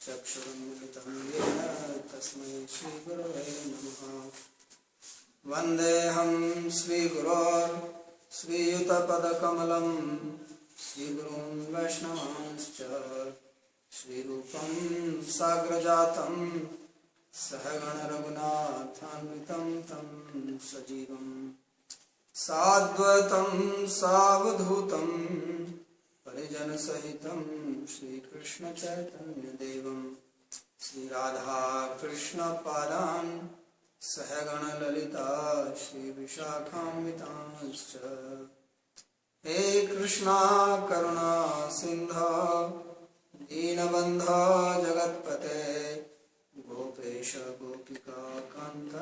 चक्षुरुन्मिलितं येन तस्मै श्रीगुरवे नमः। वन्देऽहं श्रीगुरो श्रीयुतपदकमलं श्रीगुरून् वैष्णवांश्च श्रीरूपं साग्रजातं सहगण रघुनाथान्वितं तं सजीवं साद्वैतं सावधूतं परिजन सहितं श्रीकृष्ण चैतन्य देवं श्रीराधा कृष्ण पादान् सहगण ललिता श्री विशाखान्वितांश्च। हे कृष्णा करुणा सिंधु दीनबन्धो जगत्पते गोपेश गोपिका कान्त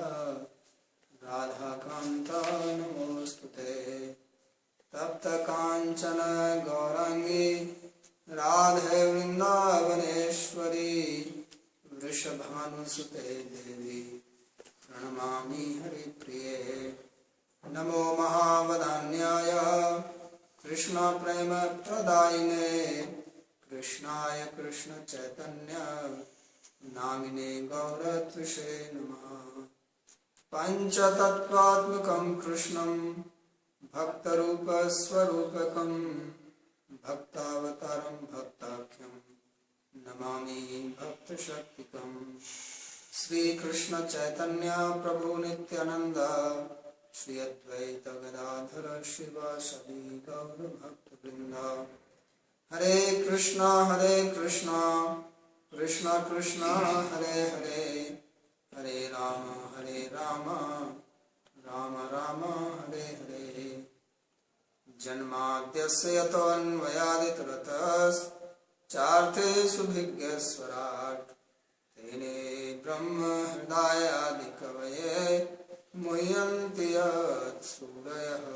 राधा कान्त नमोस्तुते। तप्त कांचन गौरांगी राधे वृंदावनेश्वरी वृषभानुसुते देवी प्रणमामि हरिप्रिये। नमो महावदान्याय कृष्ण प्रेम प्रदायिने कृष्णाय कृष्ण चैतन्य नामिने गौरत्विषे नमः। पंचतत्त्वात्मकं कृष्णं भक्तरूप स्वरूपकं भक्तावतारं भक्ताख्यं नमामि भक्तशक्तिकं। श्री कृष्ण चैतन्य प्रभु नित्यानंद श्री अद्वैत गदाधर शिवासदि गौर भक्तवृंद। हरे कृष्णा कृष्णा कृष्णा हरे हरे हरे राम राम राम हरे हरे। जन्माद्यस्य यतोऽन्वयादितरतश्चार्थेषु तेने ब्रह्म हृदयादिकवये मुह्यन्ति यत्सूरयः।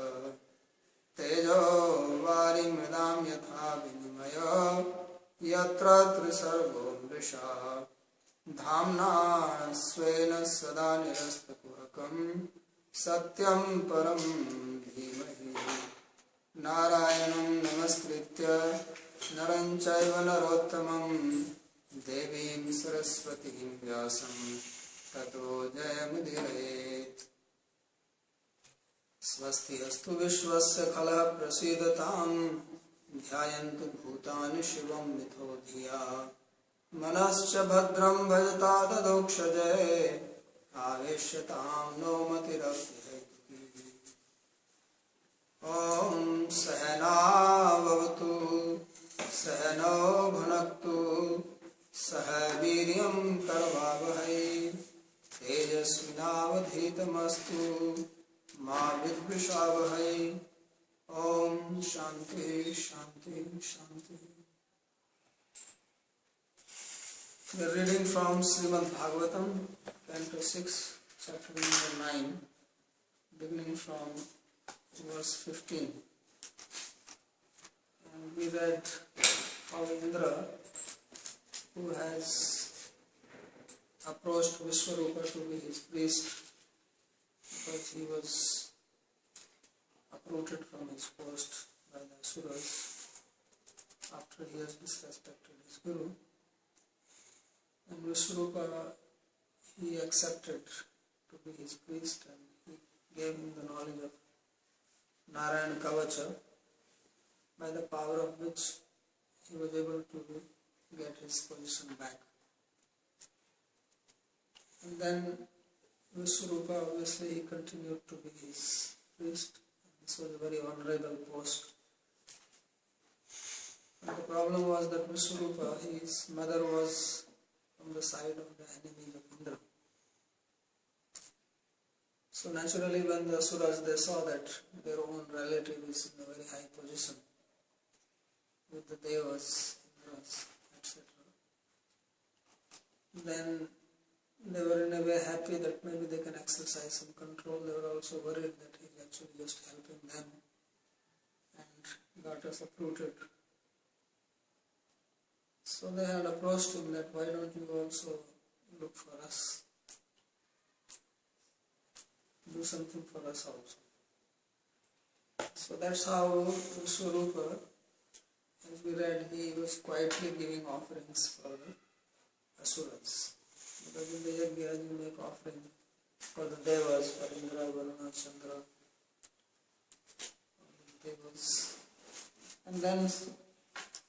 तेजो वारिमृदां यथा विनिमयो यत्र त्रिसर्गो मृषा धाम्ना स्वेन सदा निरस्तकुहकं सत्यं परं धीमहि। नारायणं नमस्कृत्य नरं चैव नरोत्तमं देवीं सरस्वतीं व्यासं ततो जयमुदीरयेत्। स्वस्ति अस्तु विश्वस्य खलः प्रसीदतां ध्यायन्तु भूतानि शिवं मिथो धिया। मनश्च भद्रं भजता तदोक्षजे आवेश्यतां नो मतिरप्यहेतुकी। ॐ सहनाववतु सहनौ भुनक्तु सह वीर्यं करवावहै तेजस्विनावधीतमस्तु मा विद्विषावहै। ॐ शान्ति शान्ति शान्ति। We are reading from Srimad Bhagavatam, Canto 6, chapter number 9, beginning from verse 15. And we read how Indra, who has approached Vishwarupa to be his priest because he was uprooted from his post by the Asuras after he has disrespected his Guru. And Vishwarupa, he accepted to be his priest and he gave him the knowledge of Narayana Kavacha, by the power of which he was able to get his position back. And then Vishwarupa, obviously, he continued to be his priest. This was a very honorable post. But the problem was that Vishwarupa, his mother was from the side of the enemies of Indra. So naturally, when the Asuras, they saw that their own relative is in a very high position with the Devas, Indras, etc., then they were in a way happy that maybe they can exercise some control. They were also worried that he is actually just helping them and got us uprooted. So they had approached him that why don't you also look for us, do something for us also. So that's how Vishwarupa, as we read, he was quietly giving offerings for asuras. Because in the yajna you make offering for the devas, for Indra, Varuna, Chandra, devas. And then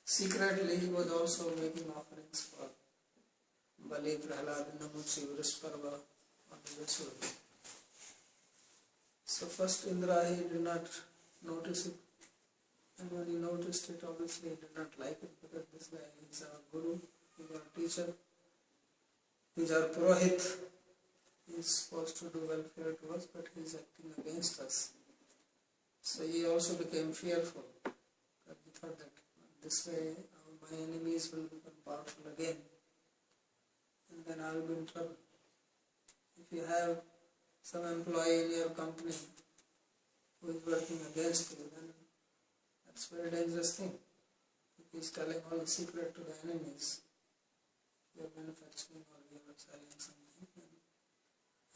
secretly he was also making offerings for Bali, Prahlad, Namuchi, Vrishparva, on the asuras. So first Indra, he did not notice it. And when he noticed it, obviously he did not like it, because this guy is our guru, he is our teacher, he is our purohit, he is supposed to do welfare to us, but he is acting against us. So he also became fearful. He thought that this way my enemies will become powerful again, and then I will be in trouble. If you have some employee in your company who is working against you, then that's a very dangerous thing. If he is telling all the secret to the enemies, you are manufacturing or you are selling something, then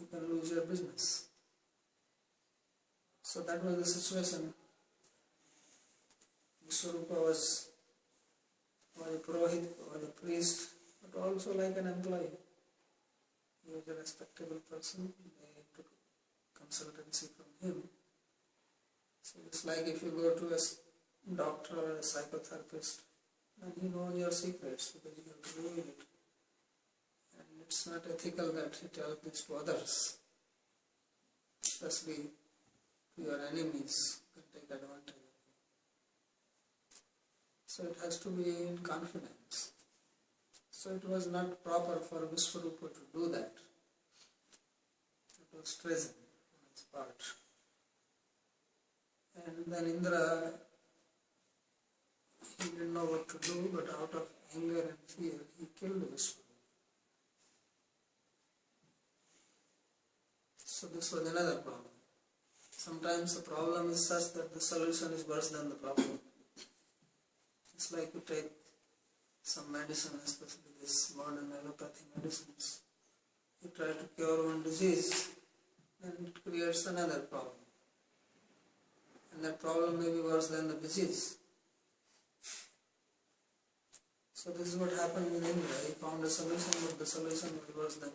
you can lose your business. So that was the situation. Vishwarupa was a purohit, was a priest, but also like an employee. He was a respectable person. They took consultancy from him. So it's like if you go to a doctor or a psychotherapist, and he knows your secrets because you have to reveal it. And it's not ethical that he tells this to others, especially to your enemies who can take advantage of you. So it has to be in confidence. So it was not proper for Vishwarupa to do that. It was treason on his part. And then Indra, he didn't know what to do, but out of anger and fear, he killed Vishwarupa. So this was another problem. Sometimes the problem is such that the solution is worse than the problem. It's like you take some medicine, especially this modern allopathy medicines. You try to cure one disease, and it creates another problem. And that problem may be worse than the disease. So this is what happened with Indra. He found a solution, but the solution was worse than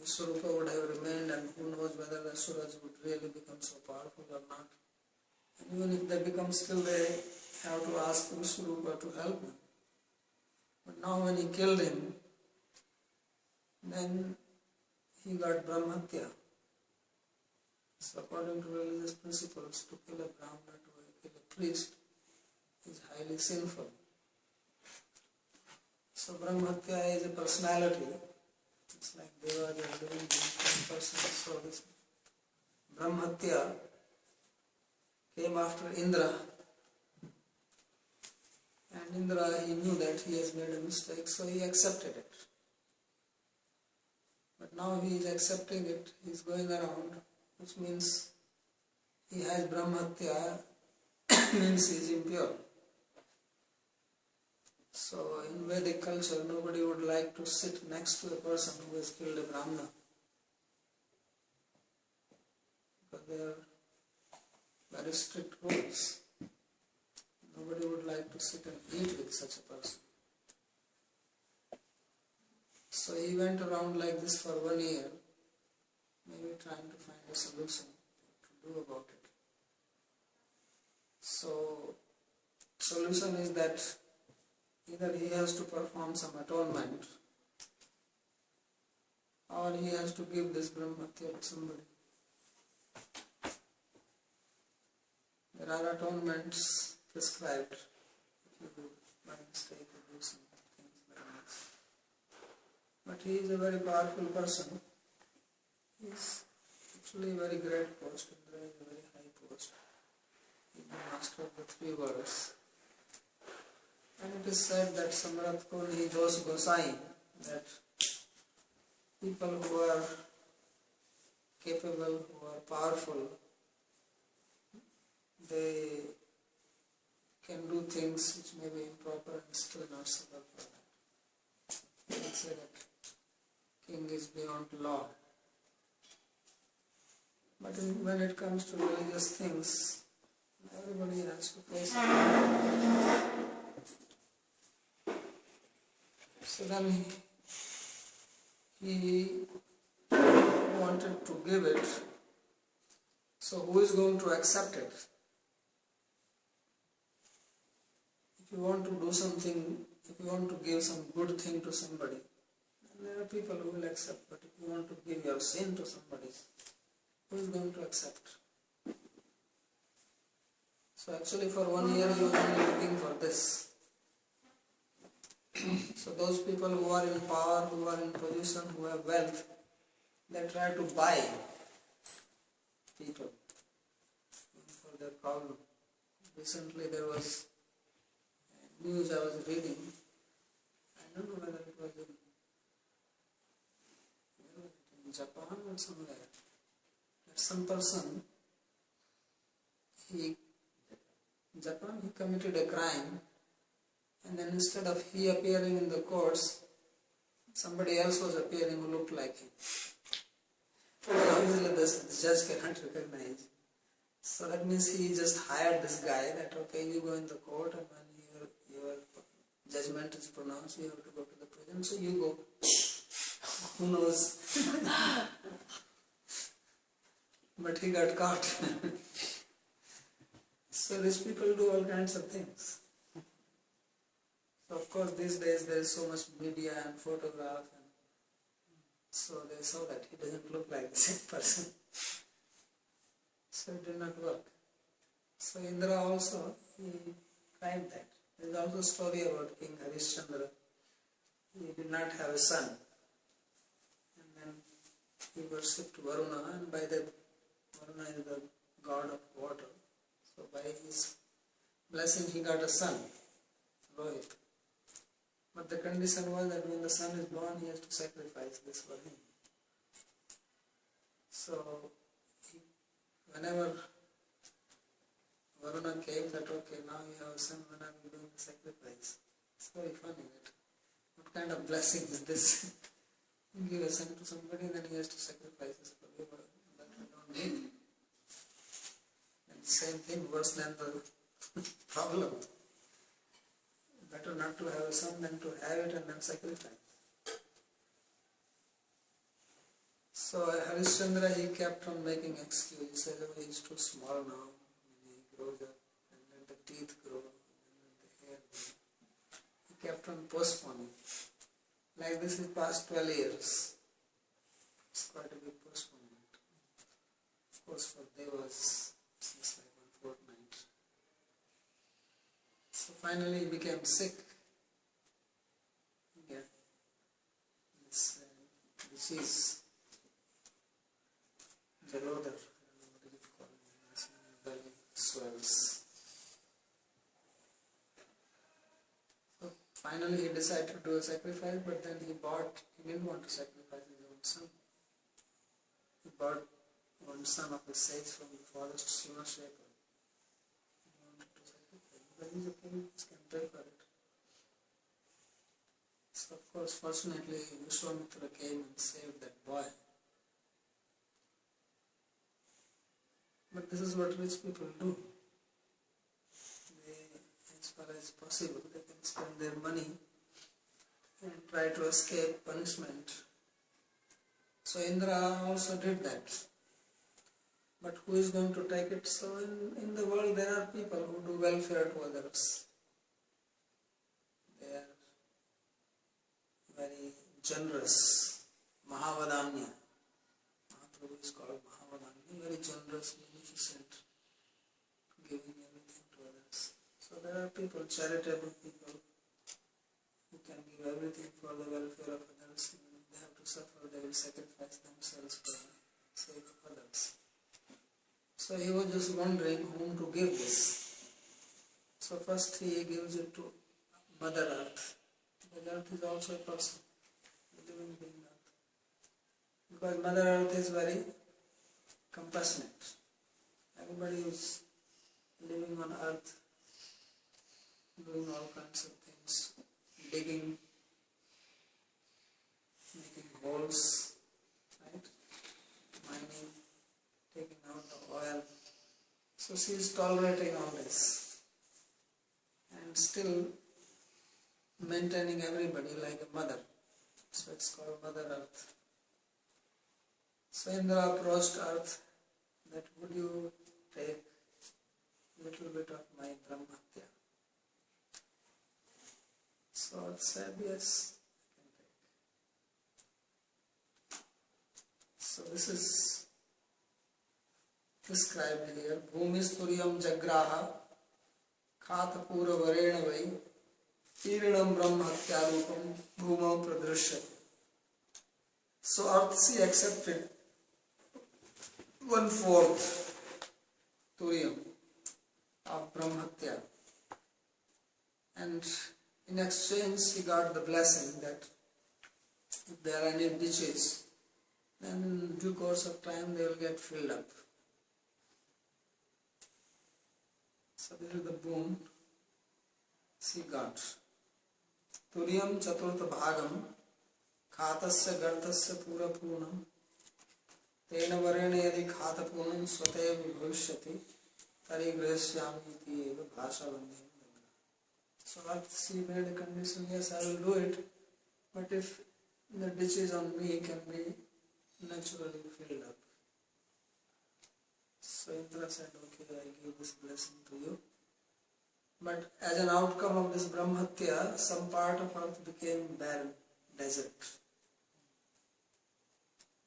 Vishwarupa would have remained, and who knows whether the Asuras would really become so powerful or not. And even if they become, still they have to ask Vishwarupa to help them. But now when he killed him, then he got Brahmatya. So according to religious principles, to kill a Brahmana, to kill a priest, is highly sinful. So Brahmatya is a personality. It's like Deva, they are living in person. So this Brahmatya came after Indra. And Indra, he knew that he has made a mistake, so he accepted it. But now he is accepting it, he is going around, which means he has Brahmatya, means he is impure. So in Vedic culture, nobody would like to sit next to a person who has killed a Brahmana. Because there are very strict rules. Nobody would like to sit and eat with such a person. So he went around like this for 1 year, maybe trying to find a solution to do about it. So, solution is that either he has to perform some atonement, or he has to give this Brahmatya to somebody. There are atonements prescribed if you do by mistake or do some things like this. But he is a very powerful person. He is actually a very great post. Indra is a very high post. He is the master of the 3 worlds. And it is said that Samrat Kurni Dos Gosai, that people who are capable, who are powerful, they can do things which may be improper and still not suffer for that. They will say that king is beyond law. But when it comes to religious things, everybody has to face it. So then he wanted to give it. So who is going to accept it? If you want to do something, if you want to give some good thing to somebody, then there are people who will accept. But if you want to give your sin to somebody, who is going to accept? So actually for 1 year he was only looking for this. So those people who are in power, who are in position, who have wealth, they try to buy people for their problem. Recently there was news I was reading, I don't know whether it was in Japan or somewhere, that some person, in Japan, he committed a crime, and then instead of he appearing in the courts, somebody else was appearing who looked like him. Obviously the judge cannot recognize. So that means he just hired this guy that, okay, you go in the court and when your judgment is pronounced, you have to go to the prison, so you go. Who knows? But he got caught. So these people do all kinds of things. So of course these days there is so much media and photograph, and so they saw that he doesn't look like the same person. So it did not work. So Indra also, he tried that. There is also a story about King Harishchandra. He did not have a son. And then he worshipped Varuna, and by that, Varuna is the god of water. So by his blessing he got a son, Rohit. But the condition was that when the son is born, he has to sacrifice this for him. So whenever Varuna came that, okay, now you have a son, when are we doing the sacrifice? It's very funny. What kind of blessing is this? You give a son to somebody, then he has to sacrifice this for you, that we don't need. And same thing, worse than the problem. Better not to have a son than to have it and then sacrifice. So Harishchandra, he kept on making excuses. He said, oh, he's too small now. He grows up, and then the teeth grow, and then the hair grows. He kept on postponing. Like this is past 12 years. It's quite a big postponement. Of course for Devas, it's just like one fortnight. So finally he became sick. Again, this disease. Jalodar, I don't know what it is called, his belly swells. So finally he decided to do a sacrifice, but then he didn't want to sacrifice his own son. He bought one son of the sage from the forest, Sunashekar. He wanted to sacrifice, but he's a king, he can pay for it. So of course, fortunately, Vishwamitra came and saved that boy. But this is what rich people do. They, as far as possible, they can spend their money and try to escape punishment. So Indra also did that. But who is going to take it? So in the world there are people who do welfare to others. They are very generous. Mahavadanya. Mahaprabhu is called Mahavadanya. Very generous, beneficent, giving everything to others. So there are people, charitable people, who can give everything for the welfare of others. Even if they have to suffer, they will sacrifice themselves for the sake of others. So he was just wondering whom to give this. So first he gives it to Mother Earth. Mother Earth is also a person, a living being Earth. Because Mother Earth is very compassionate. Everybody who is living on Earth, doing all kinds of things, digging, making holes, right? Mining, taking out the oil. So she is tolerating all this. And still maintaining everybody like a mother. So it's called Mother Earth. So Indra approached Earth that would you take a little bit of my Brahmatya? So Earth said yes, I can take. So this is described here. Bhumisturiyam jagraha khatapura varena vai Irinam Brahmatyarupam Bhumau Pradrishyati. So Earth accepted 1/4 Turiyam of Brahmatya, and in exchange he got the blessing that if there are any ditches, then in due course of time they will get filled up. So this is the boon she got. Turiyam chaturtha bhagam khatasya gartasya pura punam tena varena yadi khata punam swatev bhavishyati tari grihashyami iti eva bhasha vandhya. So she made a condition, yes, I will do it, but if the ditches on me can be naturally filled up. So Indra said, okay, I give this blessing to you. But as an outcome of this Brahmatya, some part of earth became barren, desert.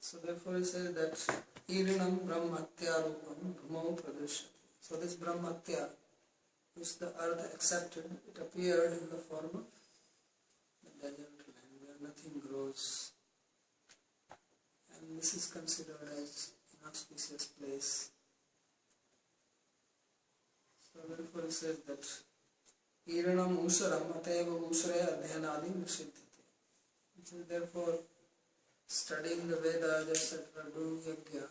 So therefore he says that Irinam Brahmatya Rupam Bhumau Pradrishyati. So this Brahmatya, which the earth accepted, it appeared in the form of the desert land where nothing grows. And this is considered as an auspicious place. So therefore he says that Iranam Usharam Ateva Usharaya Adhyanadi Nishiddhati. Therefore, studying the Vedas, etc., doing Yajna,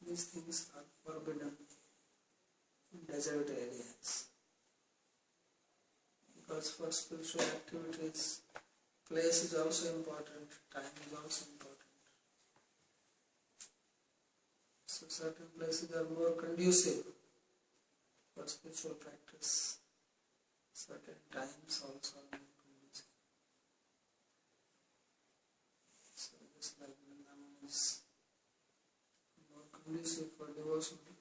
these things are forbidden in desert areas. Because for spiritual activities, place is also important, time is also important. So certain places are more conducive for spiritual practice. Certain times also are more conducive. So just like Vrindavan is more conducive for devotional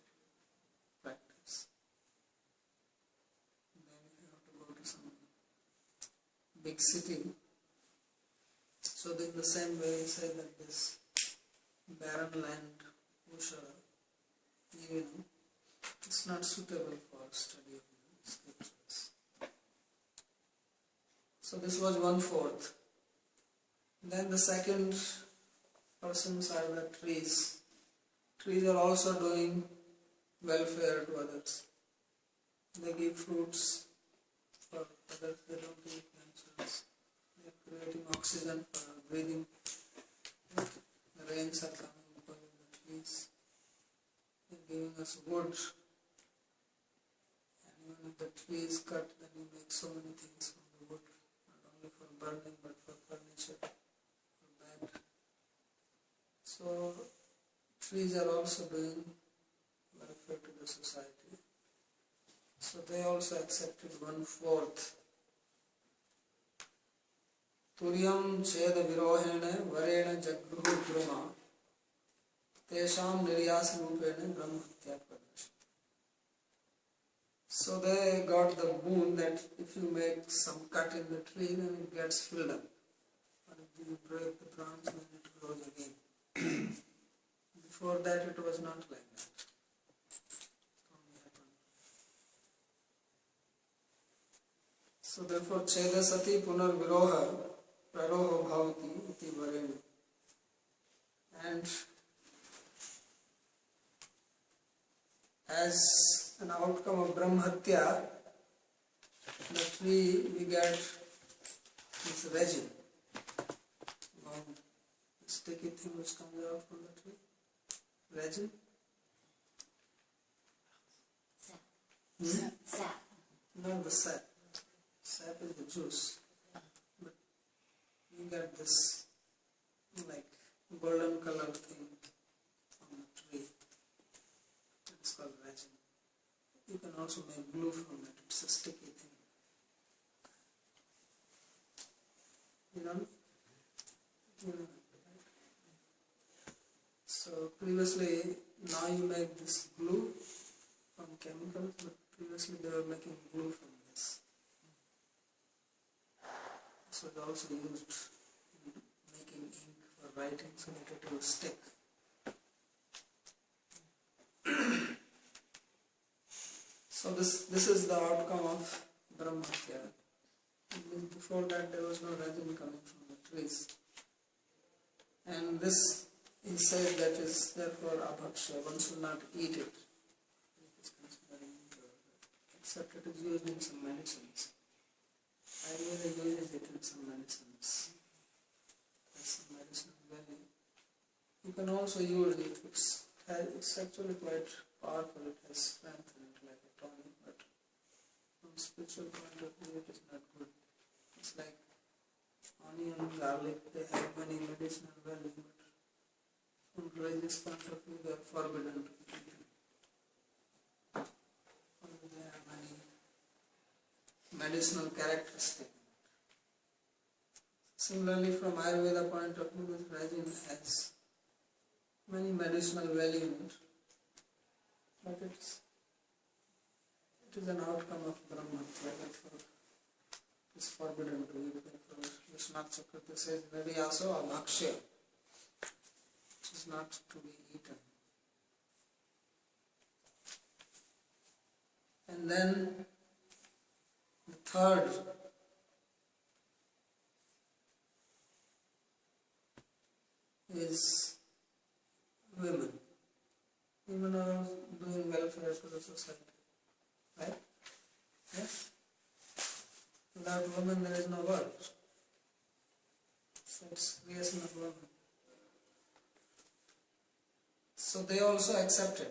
practice. And then if you have to go to some big city, so in the same way he said that this barren land, Ushara, even it's not suitable for study of the scriptures. So this was 1/4. Then the second persons are the trees. Trees are also doing welfare to others. They give fruits for others, they don't eat themselves. They are creating oxygen for breathing. The rains are coming because of the trees. They are giving us wood. And even if the tree is cut, then you make so many things from the wood. Not only for burning, but for furniture, for bed. So trees are also doing welfare to the society. So they also accepted 1/4. Turyam cheda virohena varena jagruhu druma tesham niryas rupena brahmatya pradesha. So they got the boon that if you make some cut in the tree, then it gets filled up. Or if you break the branch, then it grows again. Before that it was not like that. So therefore chedasati punar viroha praroho bhavati iti varena. And as an outcome of Brahmatya, the tree we get this resin, the sticky thing which comes out from the tree. Resin? Sap. Not the sap. Sap is the juice. But you get this like golden color thing from the tree. It's called resin. You can also make glue from it. It's a sticky thing. know, so previously, now you make this glue from chemicals, but previously they were making glue from this. This was also used in making ink for writing so that it will stick. So this is the outcome of Brahmatya. Before that there was no resin coming from the trees. And this, he says, that is therefore abhaksha, one should not eat it. It is considered impure, except it is used in some medicines. Ayurveda uses it in some medicines. Has some medicinal value. You can also use it. It's actually quite powerful. It has strength in it like a tonic, but from spiritual point of view it is not good. It's like onion, garlic, they have many medicinal values, but from religious point of view they are forbidden to eat. They have many medicinal characteristics. Similarly, from Ayurveda point of view, this resin has many medicinal value in it, but it is an outcome of Brahmatya, therefore it is forbidden to eat. Therefore, Vishwanath Chakravarti says, Nadiyaso abhakshya, which is not to be eaten. And then the third is women. Women are doing welfare to the society, right? Yes? Without women there is no world. So it's creation of women. So they also accepted.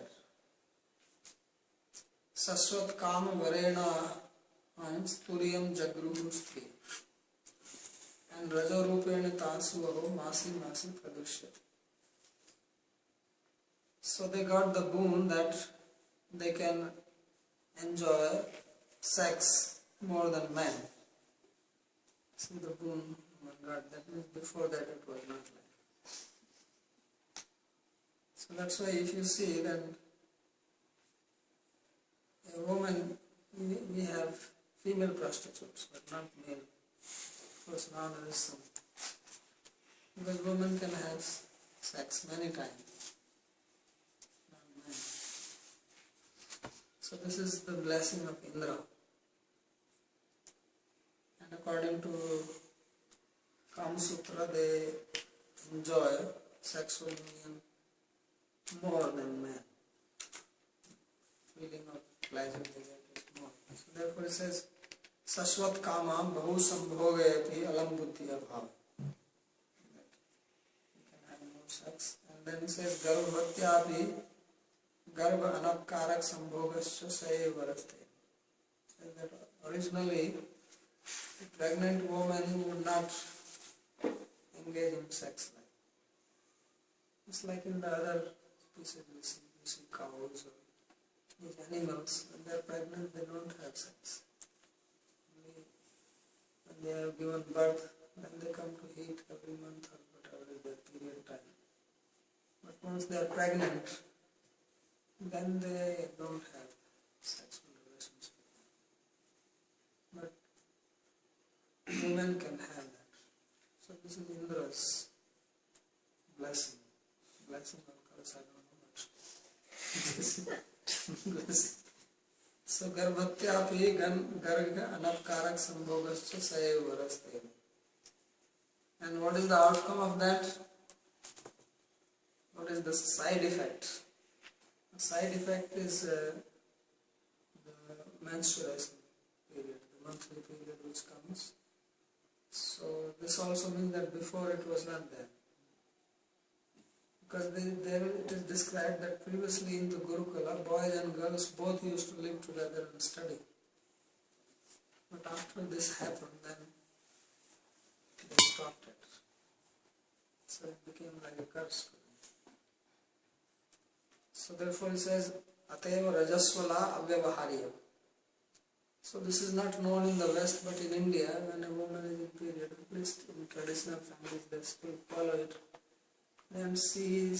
Saswat kama varena turiyam jagruhusti and rajarupeni tasuvaho masi pradushyati. So they got the boon that they can enjoy sex more than men. See the boon God, that means before that it was not like. So that's why if you see then a woman, we have female prostitutes but not male. Of course now there is some. Because women can have sex many times. So this is the blessing of Indra. And according to Kama Sutra, they enjoy sexual union more than men. Feeling of pleasure they get is more. So therefore it says, Sashvat Kama Bahu Sambhogayati Alam Buddhi Abhav. You can have more sex. And then it says, Garbhatyapi Garbha Anapkarak Sambhogasya Saye Varaste. That originally, a pregnant woman would not engage in sex life. It's like in the other species we see cows or these animals, when they are pregnant they don't have sex. Only when they have given birth, then they come to eat every month or whatever is their period time. But once they are pregnant, then they don't have sexual relationship. But women can have that. So this is Indra's blessing. Blessing of course I don't know much. So Garbhatyapi Garga Anapkarak Sambhogascha Saye Varaste. And what is the outcome of that? What is the side effect? The side effect is the menstruation period, the monthly period which comes. So this also means that before it was not there. Because there it is described that previously in the Gurukula, boys and girls both used to live together and study. But after this happened, then they stopped it. So it became like a curse. So therefore it says, Ateva Rajaswala Avyavahariya. So this is not known in the West, but in India, when a woman is in period, least in traditional families they still follow it, then she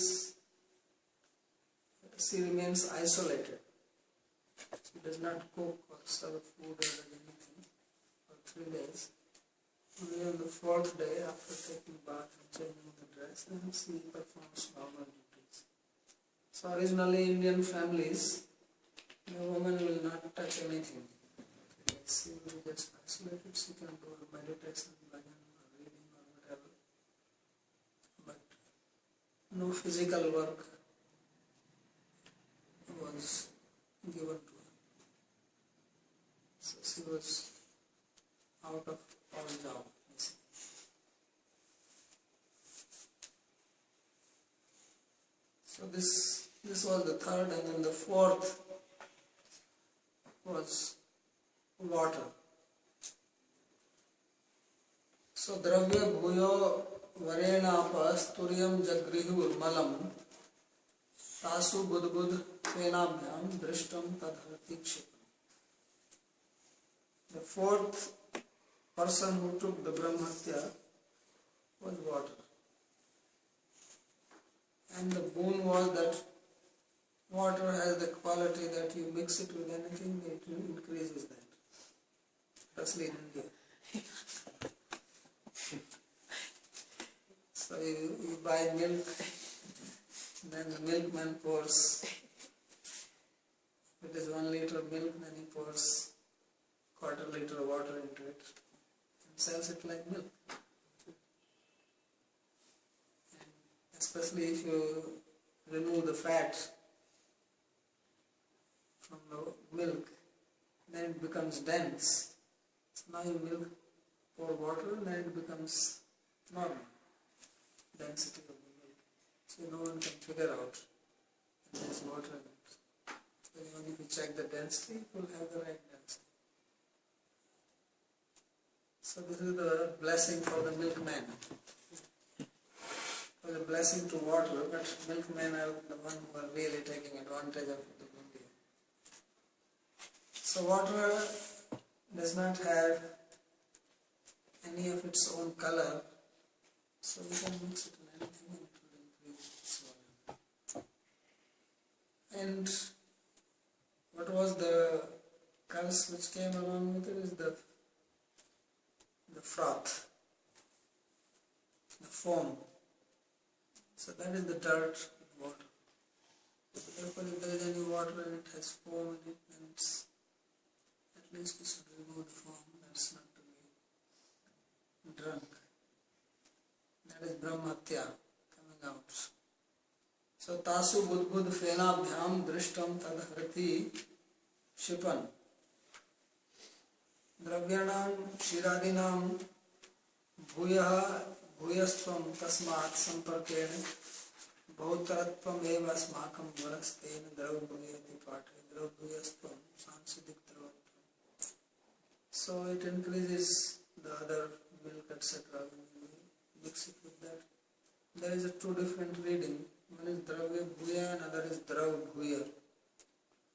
remains isolated. She does not cook or serve food or anything for 3 days. Only on the 4th day, after taking bath and changing the dress, then she performs normal duties. So originally Indian families, the woman will not touch anything. She will just isolate it. She can do meditation, bhajan, or reading or whatever. But no physical work was given to her. So she was out of all job. So this was the 3rd, and then the 4th was water. So dravya bhuyo varenapas turyam jagrihur malam tasu budbud penabhyam drishtam tadharti kshipam. The 4th person who took the Brahmatya was water. And the boon was that water has the quality that you mix it with anything, it increases that. Especially in India. So you buy milk, then the milkman pours, if it is 1 liter of milk, then he pours 1/4 liter of water into it and sells it like milk. And especially if you remove the fat from the milk, then it becomes dense. So now you pour water, then it becomes normal density of the milk. So no one can figure out if there is water in it. So even if you check the density, it will have the right density. So this is the blessing for the milkman. For the blessing to water, but milkmen are the one who are really taking advantage of the India. So water does not have any of its own color, so we can mix it in anything and it will increase its volume. And what was the curse which came along with it is the froth, the foam. So that is the dirt in water. Therefore, if there is any water and it has foam in it, then it's, at least we should remove the foam. That's not to be drunk. That is Brahmatya coming out. So tasu budbud fenabhyam drishtam tadharti shipan. Dravyanam shiradinam bhuyastvam tasmat samparkena bhautaratvam eva smakam varastena dravbhuyati pate dravbhuyastvam sansidik dravatvam. So it increases the other milk, etc. when we mix it with that. There is 2 different reading. One is dravya bhuya and other is drav bhuya.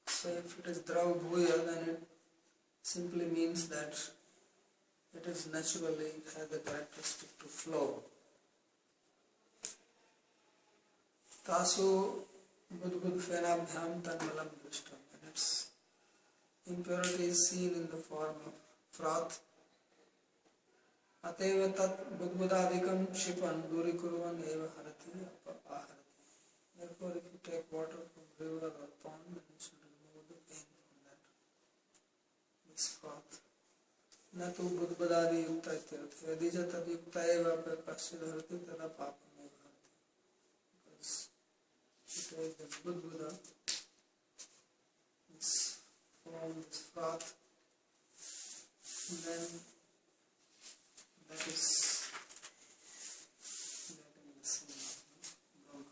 So if it is drav bhuya, then it simply means that it is naturally, it has the characteristic to flow. Tasu budbud fenabhyam tanmalam drishtam. And its impurity is seen in the form of froth. Ateva tat budbudadikam shipan durikuruvan eva harati aharati. Therefore, if you take water from river or pond, then you should remove the pain from that. This froth. न तो बुद्धबदादि युक्त इत्यर्थ यदि च तद युक्त एव पश्चिदहरति तदा पापमेव हरति. Because it is the buddha, this form, this froth, then that is getting the sin of Brahma.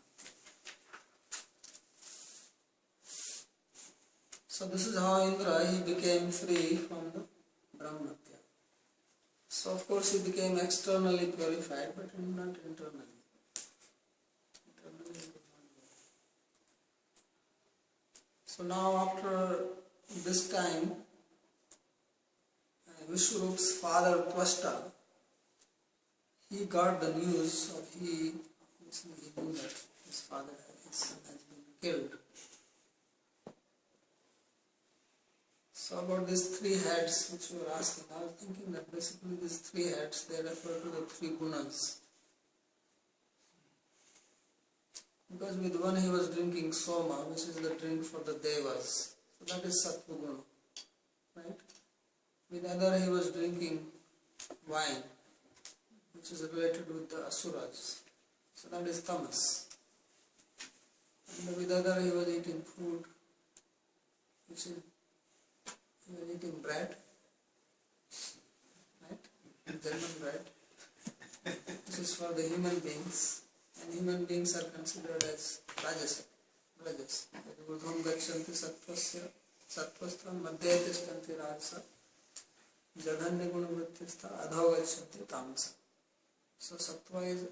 So this is how Indra, he became free from the Brahmatya. So of course he became externally purified, but not internally. Internally he could not be. So now after this time, Vishwarup's father Twashta, he got the news, or he knew that his son has been killed. So about these three heads which you were asking, I was thinking that basically these three heads, they refer to the three gunas. Because with one he was drinking soma, which is the drink for the devas. So that is sattva guna. Right? With other he was drinking wine, which is related with the asuras. So that is tamas. And with other he was eating food, which is he was eating bread, right? German bread, which is for the human beings. And human beings are considered as rajas. Urdhvam gachanti sattvastha madhya tishtanti rajasa jadhanya gunavrittistha adho gachanti tamasa. So sattva is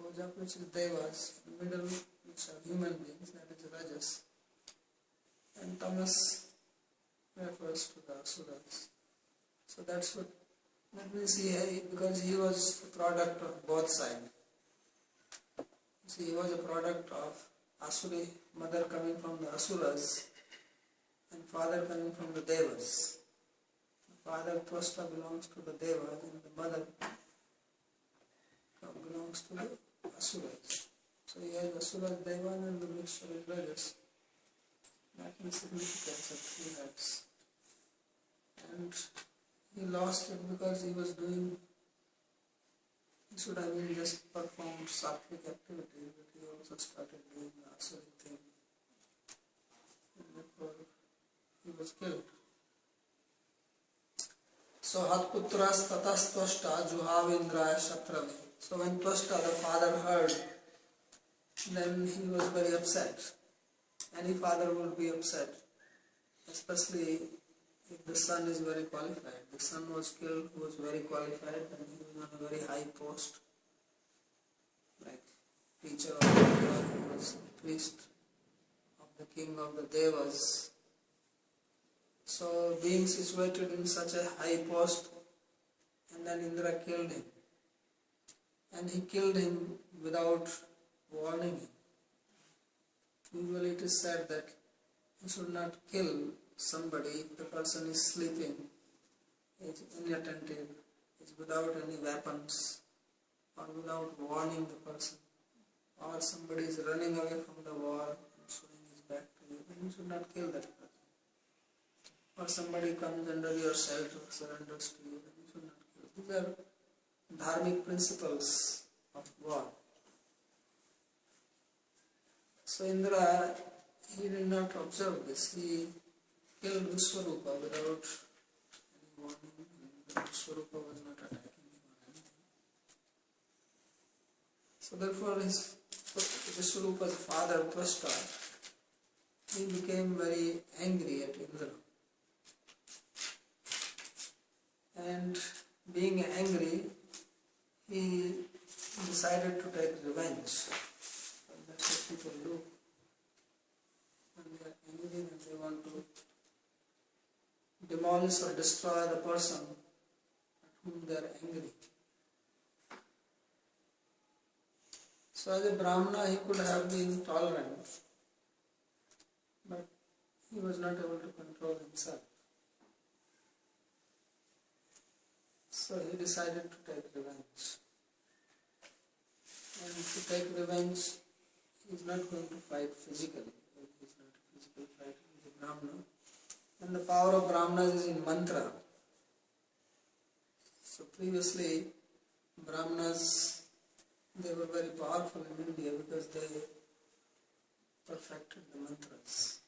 goes up, which is devas, middle, which are human beings, that is rajas, and tamas refers to the asuras. So that's what that means because he was a product of both sides. See, he was a product of Asuri, mother coming from the Asuras and father coming from the Devas. The father Tvashta belongs to the Devas and the mother belongs to the Asuras. So he has Asuras, Devas and the mixture is Rajas. That is significance of three heads. And he lost it because he was doing, he should have been just performed sattvic activity, but he also started doing the asuric thing. And therefore he was killed. So Hatputras tatas Tvashta juhavindraya shatrave. So when Tvashta, the father, heard, then he was very upset. Any father would be upset, especially if the son is very qualified. The son was killed who was very qualified and he was on a very high post, like teacher of the Indra, who was the priest of the king of the Devas. So being situated in such a high post, and then Indra killed him. And he killed him without warning him. Usually it is said that you should not kill somebody if the person is sleeping, is inattentive, is without any weapons, or without warning the person, or somebody is running away from the war and showing his back to you, then you should not kill that person. Or somebody comes under your shelter, surrenders to you, then you should not kill. These are dharmic principles of war. So Indra, he did not observe this. He killed Vishwarupa without any warning. Vishwarupa was not attacking him or anything. So therefore Vishwarupa's father Tvashta, he became very angry at Indra. And being angry, he decided to take revenge. And that's what people do. When they are angry and they want to demolish or destroy the person at whom they are angry. So as a Brahmana, he could have been tolerant, but he was not able to control himself. So he decided to take revenge. And to take revenge, he is not going to fight physically. He is not a physical fighter, he is a Brahmana. And the power of Brahmanas is in mantra. So previously, Brahmanas, they were very powerful in India because they perfected the mantras.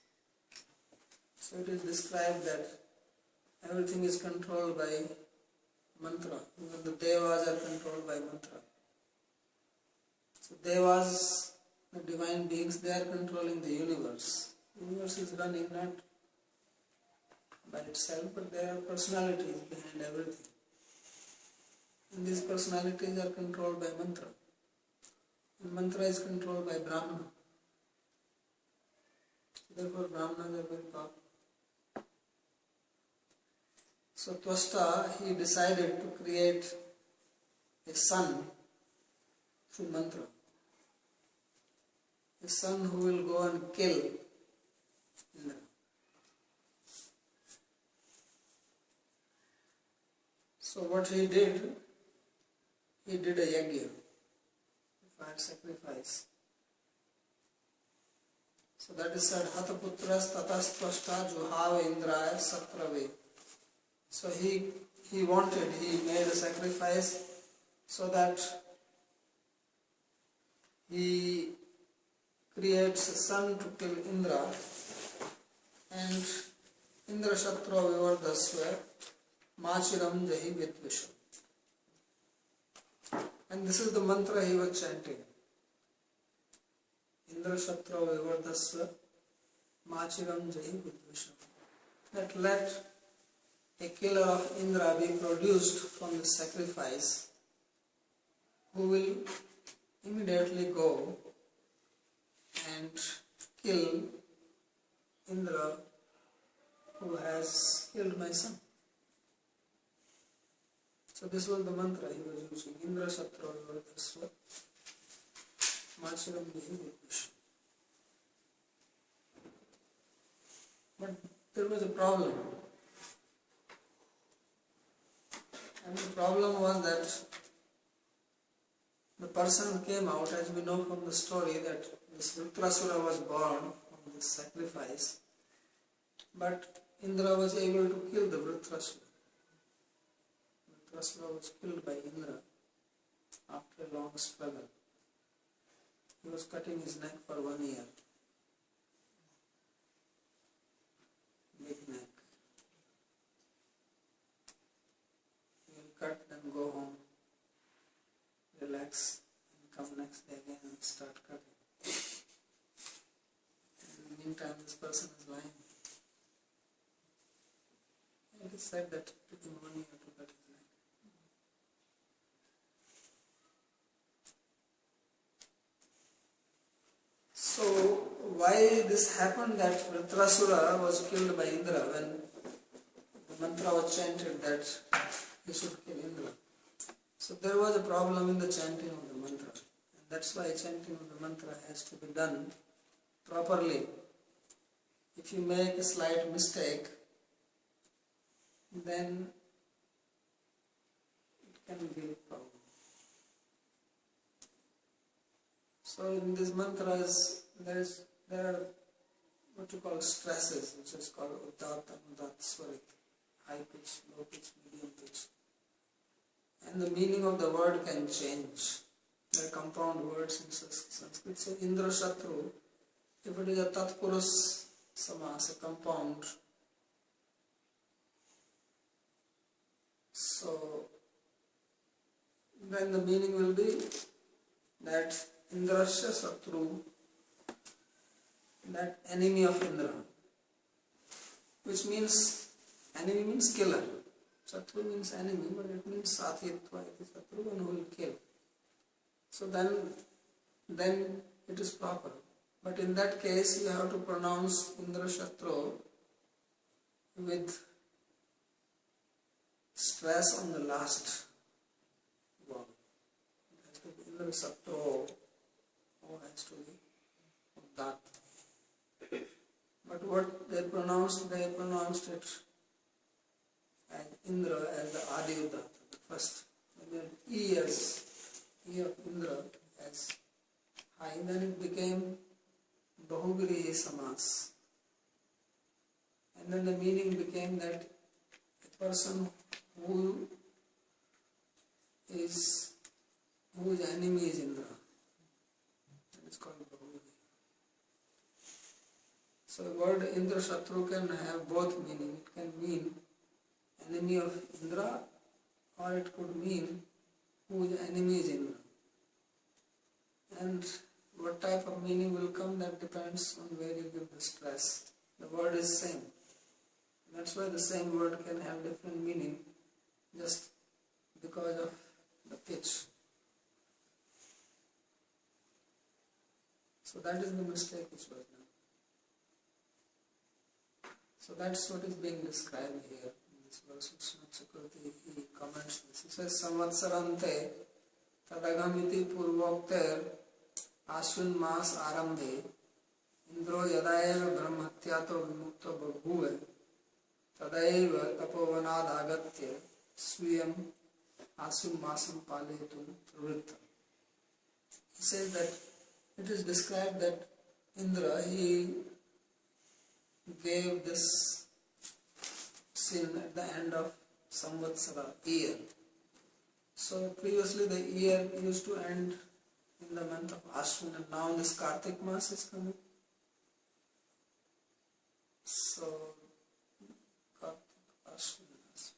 So it is described that everything is controlled by mantra. Even the devas are controlled by mantra. So devas, the divine beings, they are controlling the universe. The universe is running not by itself, but there are personalities behind everything. And these personalities are controlled by mantra. And mantra is controlled by Brahmana. Therefore Brahmanas are very powerful. So Tvashta, he decided to create a son through mantra. A son who will go and kill Indra. So what he did a yajna, a fire sacrifice. So that is said, Hataputras tatastvashta juhava indraya satrave. So he made a sacrifice so that he creates a son to kill Indra, and Indra Shatra Vivardasva Machiram Jahi Vitvisham. And this is the mantra he was chanting. Indra Shatra Vivardasva Machiram Jahi Vitvisham. That let a killer of Indra be produced from the sacrifice, who will immediately go and kill Indra, who has killed my son. So this was the mantra he was using. Indra Shatra Vivardasva Machiram Jahi Vitvisham. But there was a problem. And the problem was that the person came out, as we know from the story, that this Vritrasura was born from this sacrifice, but Indra was able to kill the Vritrasura. Vritrasura was killed by Indra after a long struggle. He was cutting his neck for 1 year. Big neck. Cut, then go home, relax, and come next day again and start cutting. And in the meantime, this person is lying. It is said that it took him 1 year to cut his neck. So, why this happened that Vritrasura was killed by Indra when the mantra was chanted that he should kill Indra? So there was a problem in the chanting of the mantra, and that's why chanting of the mantra has to be done properly. If you make a slight mistake, then it can be a problem. So in these mantras, there are what you call stresses, which is called Uddat, Anudat, Swarit, high pitch, low pitch, medium pitch. And the meaning of the word can change. There are compound words in Sanskrit. So Indra Shatru, if it is a Tatpurus Samas, a compound, so then the meaning will be that Indrasya Satru, that enemy of Indra, which means, enemy means killer. Satru means enemy, but it means Sathitva, it is Satru, one who will kill. So then it is proper. But in that case, you have to pronounce Indra Shatru with stress on the last vowel. It has to be Indra Shatru, or has to be that. But what they pronounced it as Indra, as the Adi Uddata, the first. And then E of Indra as high. Then it became Bahugrihi Samas. And then the meaning became that a person who is enemy is Indra. That is called Bahugrihi. So the word Indra Shatru can have both meaning. It can mean enemy of Indra, or it could mean whose enemy is Indra. And what type of meaning will come, that depends on where you give the stress. The word is same. That's why the same word can have different meaning just because of the pitch. So that is the mistake which was done. So that's what is being described here in this verse. He comments this. He says, Samvatsarante तदगमिति पूर्वोक्तेर आश्विन मास आरंभे इंद्रो यदा एव ब्रह्महत्यातो विमुक्तो बभूव तदैव तपोवनादागत्य स्वीयं आश्विन मासं पालयितुं प्रवृत्तः. He says that it is described that Indra, he gave this sin at the end of Samvatsara, year. So previously the year used to end in the month of Ashwin, and now this Kartik Mass is coming. So Kartik, Ashwin Mass.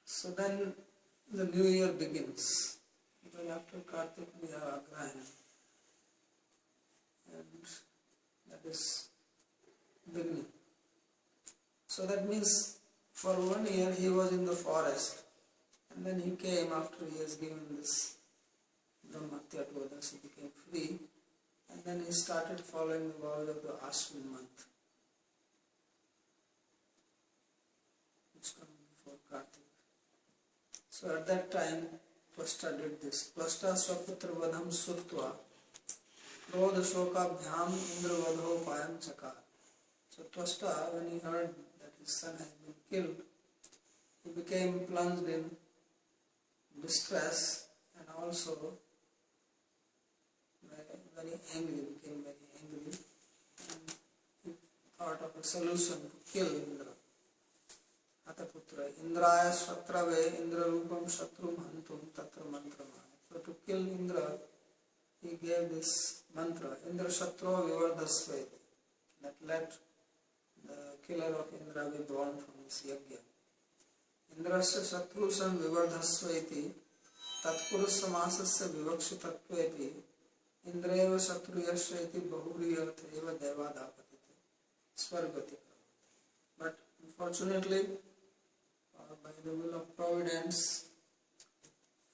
So then the new year begins. Because after Kartik we have Agrahana, and that is beginning. So that means for 1 year he was in the forest, and then he came after he has given this Brahmatya to others, he became free, and then he started following the vows of the Ashwin month, which comes before Kartik. So at that time Twashta did this. Twashta swaputra vadham sutva krodha shokabhyam indra vadho payam chakar. So Twashta, when he heard that his son has been killed, he became plunged in distress and also very angry, became very angry, and he thought of a solution to kill Indra. Ataputra Indraya Shatrave Indra Rupam Shatrum Hantum Tatra Mantrama. So to kill Indra, he gave this mantra, Indra Shatro Vivardhasveti, that let the killer of Indra be born from this yajna. Indrasya Shatrusam Vivardhasveti Tatpurus Samasasya Vivakshitatvepi Indraeva Shatruyashreti Bahuriyartha Eva Devadapatite Svargati. But unfortunately, by the will of Providence,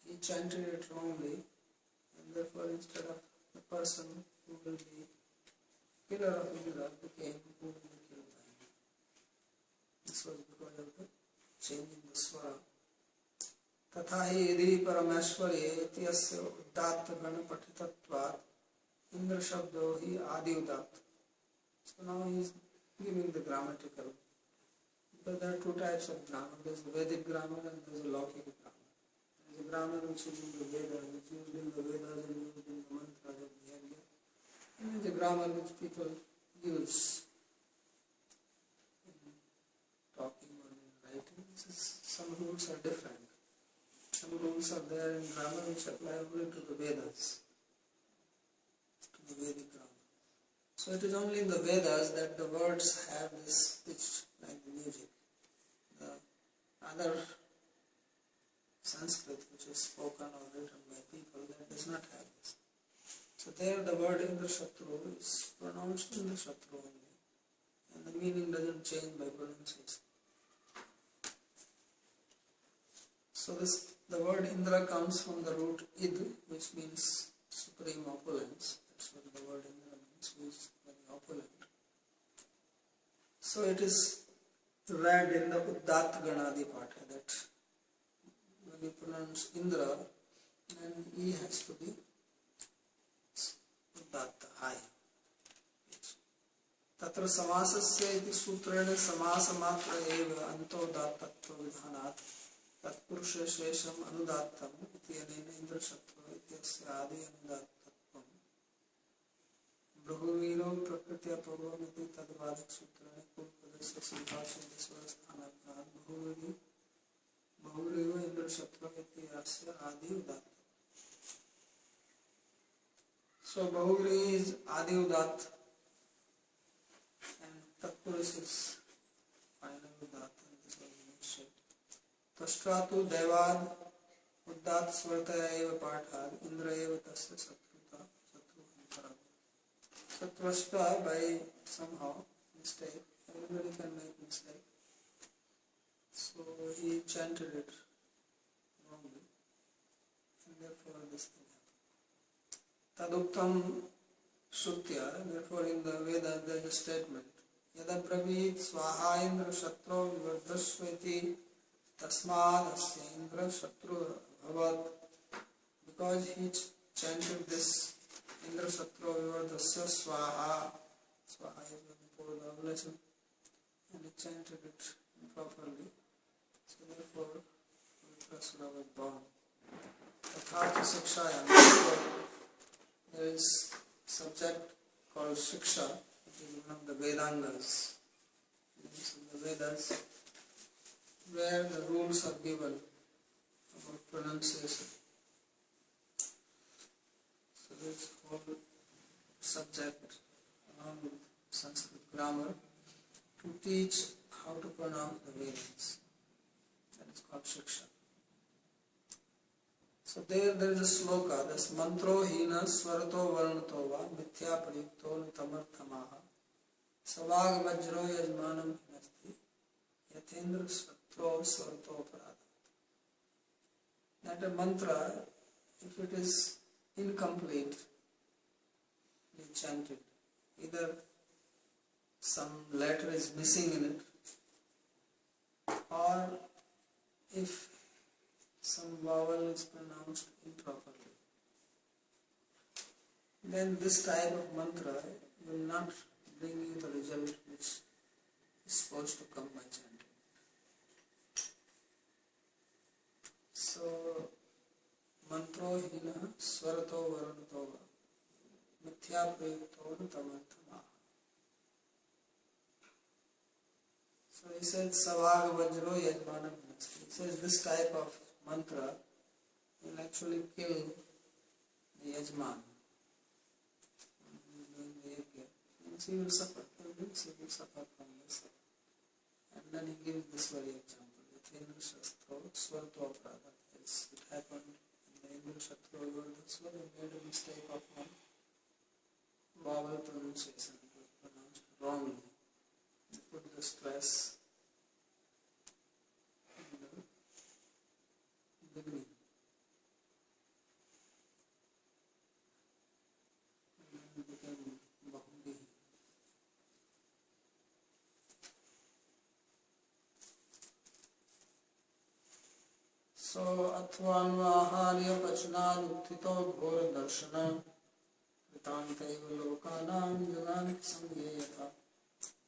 he chanted it wrongly, and therefore instead of the person who will be killer of Indra became who will be killed by him. This was because of the change in the swara. तथा ही यदि परमेश्वरे इत्यस्य उदात्त गण पठितत्वात् इंद्र शब्दो ही आदि उदात्त. So now he is giving the grammatical. Because there are two types of grammar. There is Vedic grammar and there is a Laukic grammar. There is a grammar which is in the Vedas, which is used in the Vedas and used in the mantras of the Yajna. And there is a grammar which people use in talking or in writing. Some rules are different. Some rules are there in grammar which apply only to the Vedas, to the Vedic grammar. So it is only in the Vedas that the words have this pitch like the music. The other Sanskrit which is spoken or written by people, that does not have this. So there the word Indra Shatru is pronounced Indra Shatru only, and the meaning doesn't change by pronunciation. So the word Indra comes from the root Id, which means supreme opulence. That's what the word Indra means, which is very opulent. So it is read in the Uddat Ganadi Patha, that when you pronounce Indra, then E has to be Uddatta, high. Tatra samasasya iti sutrena samasa matra eva anto dattattva vidhanat tatpurusha shesham anudattam iti anena Indra Shatru ityasya adi anudattatvam brahuviro prakriti apurvam iti tadvadak sutrena kulpadasya siddhasya swarasthanatnat bahurivo Indra Shatru ityasya adi udattam. So Bahuri is adi udatt, and Tatpurus is final udatt, and this was mentioned. Tashtratu devad udatt svartaya eva patha Indra eva tasya satruta satruhantaram. So Twashta, by somehow mistake, everybody can make mistake, so he chanted it wrongly, and therefore this thing happened. Taduktam Sutya, therefore in the Veda there is a statement, Yada Pravit Swaha Indra Shatro Vivardhasveti Tasmad asya Indra Shatru Bhavat. Because he chanted this Indra Shatru Vivardasya Swaha. Swaha is when you pour the oblation, and he chanted it improperly. So therefore, Vikrasura was born. Tathacha Shikshayam. There is subject called Shiksha, which is one of the Vedangas. Means in the Vedas, where the rules are given about pronunciation. So this whole subject, along with Sanskrit grammar, to teach how to pronounce the Vedas. That is called Shiksha. So there is a sloka, this mantro hina swarato varnato va mithya prayukto tamarthamaha savag vajro yajmanam hinasti yathendra svatro swarato parada. That a mantra, if it is incomplete, chanted, either some letter is missing in it, or if some vowel is pronounced improperly, then this type of mantra will not bring you the result which is supposed to come by chanting. So, mantro hina swarato varanato va mithya prayukto tamarthama. So he said savag vajro yajmanam hinasti. He says this type of mantra will actually kill the yajman. He will suffer. He will suffer from this. And then he gives this very example. Yathendra Shastro Swarto Prada. It happened in the Indra Shatru Vivardasya. They made a mistake of one vowel pronunciation. It was pronounced wrongly. They put the stress in the beginning. And then it became Bhakti. So, Atvanvaharya Pachanad Uttito Ghora Darshana Kritantaiva Lokanam Yugan Samyayata.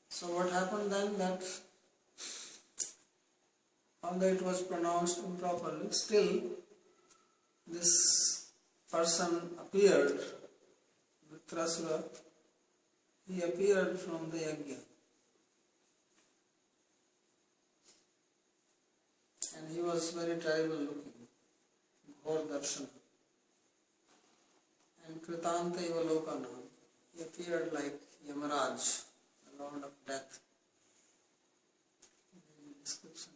So what happened then, that although it was pronounced improperly, still this person appeared, Vikrasura, he appeared from the yajna. And he was very terrible looking, Ghor Darshana. And Kritanta Ivalokana, he appeared like Yamaraj, the Lord of Death. The description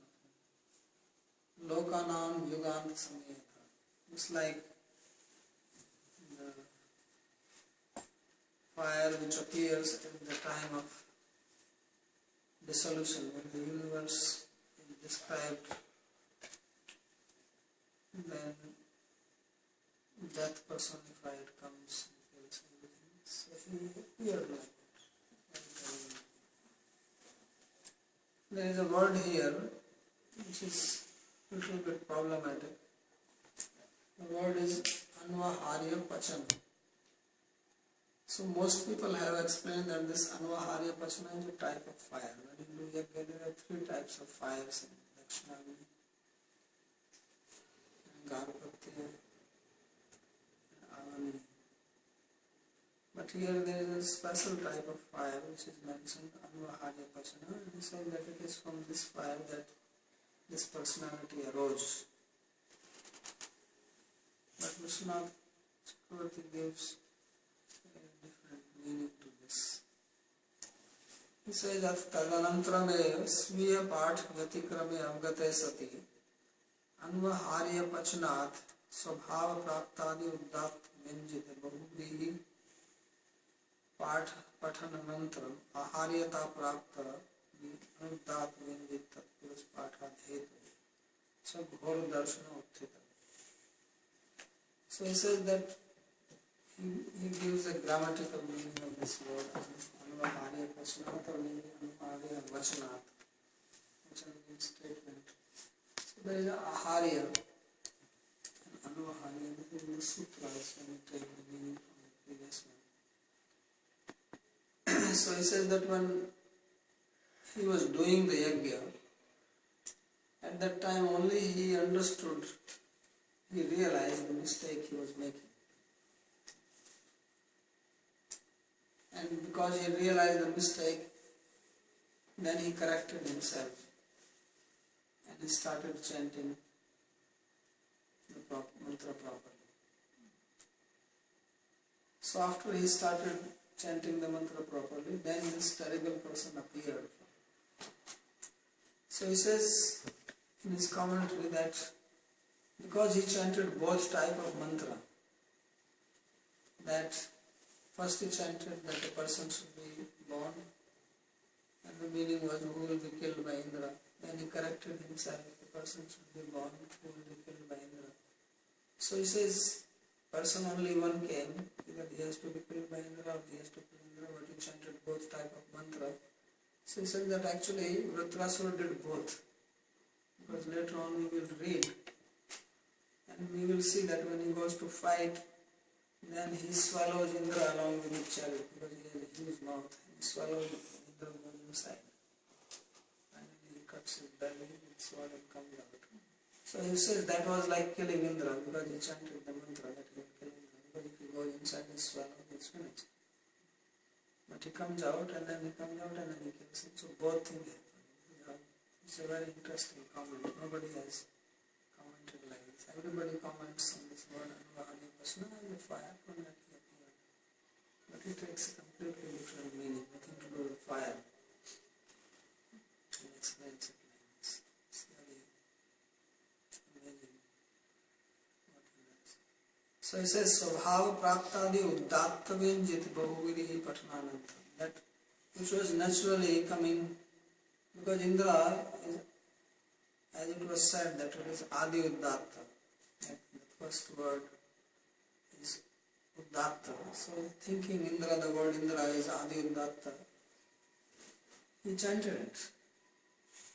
of him. Lokanam Yugant Samyata. It's like the fire which appears at the time of dissolution, when the universe is described. Then death personified comes and kills everything. So he appeared like that. There is a word here which is a little bit problematic. The word is Anvaharya Pachana. So most people have explained that this Anvaharya Pachana is a type of fire. When you do yajna, there are three types of fires in Dakshinagni. Garbhati and Avani. But here there is a special type of fire which is mentioned, Anvaharya Pachana, and he said that it is from this fire that this personality arose. But Vishwanath Chakravarti gives a different meaning to this. He says that Tadanantrame Sviya Path Vyatikrame Avgate Sati Anvaharya Pachanat Swabhava Praptadi Uddat Vyanjita Bahubhihi Path Pathananantram Aharyata Prapta Uddat Vyanjita Purush Patha Dhetu So Ghor Darshana Uttita. So he says that he gives a grammatical meaning of this word Anvaharya Pachanat or maybe Anvaharya Vachanat, which means statement. there is a Aharya and Anuaharya. This is in the sutras when you take the meaning from the previous one. So he says that when he was doing the yajna, at that time only he understood, he realized the mistake he was making. And because he realized the mistake, then he corrected himself and he started chanting the mantra properly. So after he started chanting the mantra properly, then this terrible person appeared. So he says in his commentary that because he chanted both type of mantra, that first he chanted that the person should be born, and the meaning was who will be killed by Indra. Then he corrected himself, the person should be born, who will be killed by Indra. So he says, person only one came, either he has to be killed by Indra or he has to kill Indra, but he chanted both type of mantra. So he said that actually Vritrasura did both, because later on we will read and we will see that when he goes to fight, then he swallows Indra along with his chariot, because he has a huge mouth. He swallows Indra goes inside. Finally he cuts his belly with sword and comes out. So he says that was like killing Indra, because he chanted the mantra that he will kill Indra, because if he goes inside his swallow, he is finished. But he comes out and then he comes out and then he kills him. So both things happen. It's a very interesting comment. Nobody has commented like this. Everybody comments on this word Anuvahani Prasna as a fire from that he appeared. But it takes a completely different meaning, nothing to do with fire. He explains it like this. It's very amazing what he does. So he says, Svabhava Praktadi Uddattavim Jit Bahuvirihi Patnananta. That which was naturally coming, because Indra is, as it was said, that it is Adi Uddatta. The first word is Uddatta. So thinking Indra, the word Indra is Adi Uddatta, he chanted it.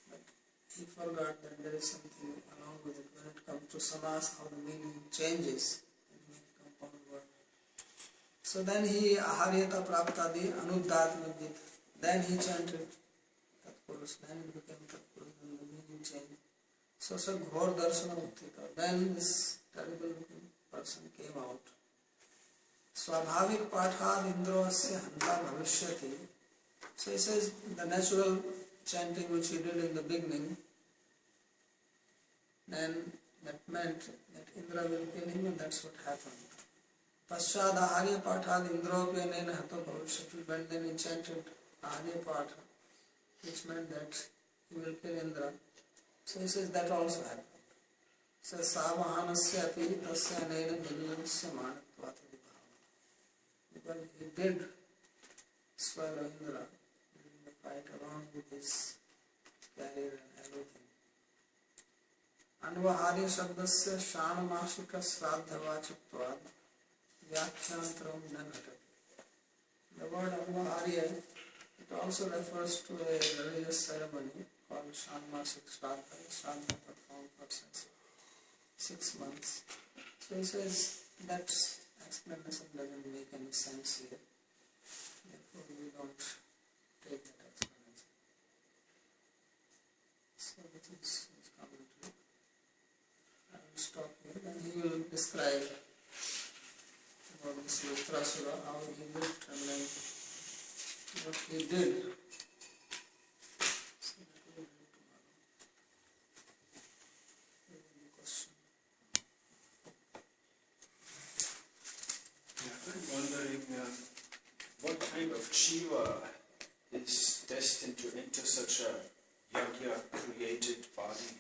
But he forgot that there is something along with it. When it comes to samas, how the meaning changes and make compound word. So then he Aharyata Praptadi Anuddat Vidyat. Then he chanted Tatpurus. Then it became Tatpurus and the meaning changed. So Ghor Darshana Uttita. Then this terrible person came out. Swabhavik Pathad Indravasya Hanta Bhavishyati. So he says the natural chanting which he did in the beginning, then that meant that Indra will kill him, and that's what happened. Paschad Aharya Pathad Indravapyanena Hato Bhavishyati. But then he chanted Aharya Patha, which meant that he will kill Indra. So he says that also happened. So Savahanasya api tasya anena bhinnasya manatvati bhava. Because he did swallow Indra during the fight along with his carrier and everything. Anvaharya shabdasya shanamashika sraddhavachitvad vyakhyantaram nanhatati. The word Anvaharya, it also refers to a religious ceremony called Shanmasik Shraddha. Shraddha performed for 6 months. So he says that explanation doesn't make any sense here. Therefore we don't take that explanation. So this is his commentary. I will stop here. Then he will describe about this Vritrasura, how he lived and then what he did. So that we will do tomorrow. There will be a question. Yeah, I'm wondering what kind of jiva is destined to enter such a yajna created body?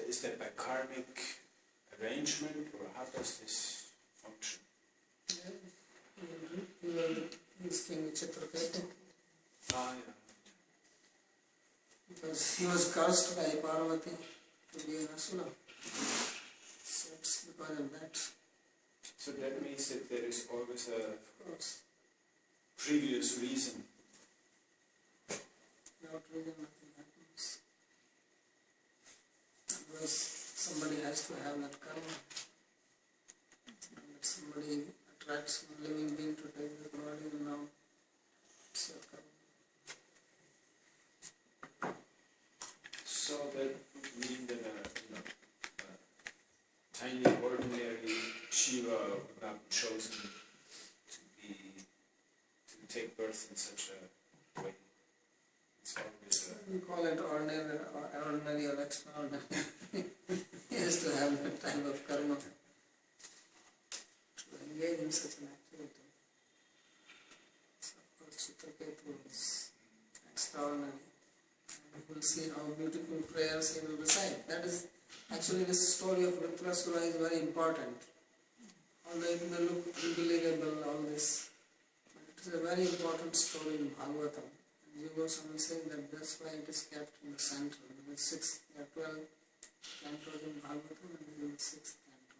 Is that by karmic arrangement, or how does this function? He's King Chitraketu. Ah, yeah. Because he was cursed by Parvati to be an asura. So it's because of that. So that means that there is always a Of course. previous reason. Without reason nothing happens. somebody has to have that karma. And if somebody attracts one living being to take the body, and now it's your karma. So that would mean that a tiny ordinary Shiva would not be chosen to take birth in such a way. It's always We call it ordinary or extraordinary. He has to have that type of karma to engage in such an activity. So of course Chitraketu is extraordinary. And we will see how beautiful prayers he will recite. That is actually this story of Vritrasura is very important. Although it may look unbelievable, all this, but it is a very important story in Bhagavatam. Jiva Swami is saying that that's why it is kept in the center. There are 12 cantos in Bhagavatam and this is the 6th canto.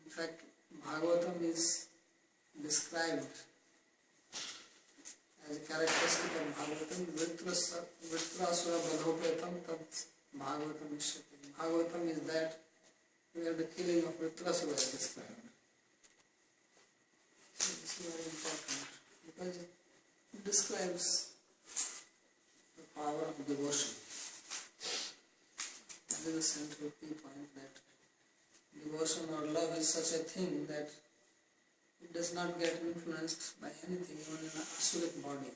In fact, Bhagavatam is described as a characteristic of Bhagavatam. Vritrasura badhopetam tat Bhagavatam ishyate. Bhagavatam is that where the killing of Vritrasura is described. So this is very important because it describes the power of devotion. That is the central key point, that devotion or love is such a thing that it does not get influenced by anything, even in an asuric body.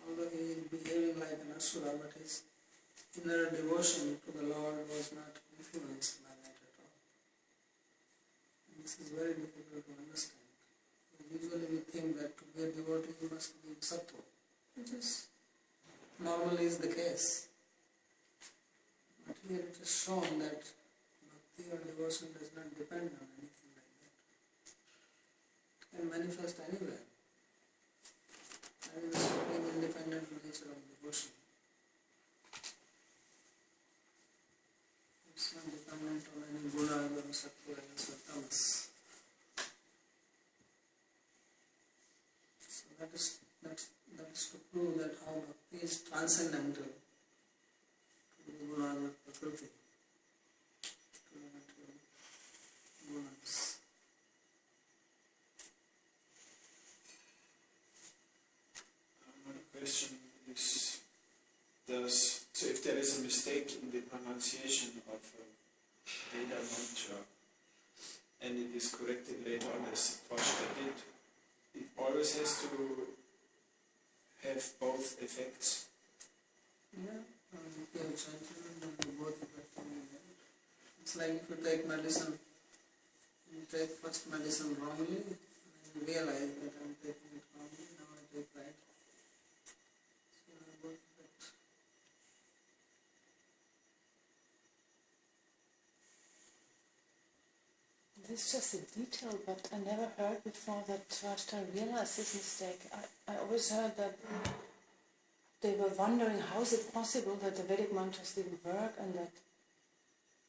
Although he is behaving like an asura, but his inner devotion to the Lord was not influenced by that at all. And this is very difficult to understand. Usually we think that to be a devotee you must be in sattva, which is normally is the case. But here it is shown that bhakti or devotion does not depend on anything like that. It can manifest anywhere. That is the supreme independent nature of devotion. It's not dependent on any guna or sattva or tamas. That is to prove that how bhakti is transcendental to the gunas of prakriti, to the natural gunas. Another question is, so if there is a mistake in the pronunciation of Veda mantra and it is corrected later on as Vashta did, it always has to have both effects. Yeah, if you have chanted then both effects will be there. It's like if you take medicine, you take first medicine wrongly, and you realize that I am taking it wrongly, now I take right. So both effects. This is just a detail, but I never heard before that Vashta realized this mistake. I always heard that they were wondering how is it possible that the Vedic mantras didn't work and that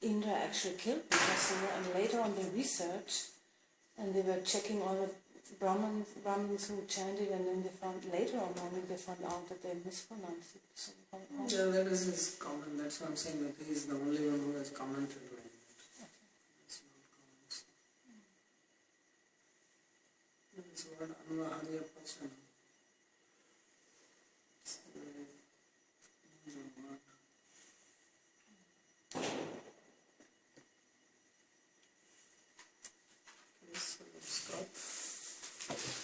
Indra actually killed Vritrasura, and later on they researched and they were checking all the Brahmins who chanted, and then they found later on only they found out that they mispronounced it. So, yeah, that is his comment. That's why I'm saying that he is the only one who has commented like that. It's not comments. This word Anvahariya Pachana.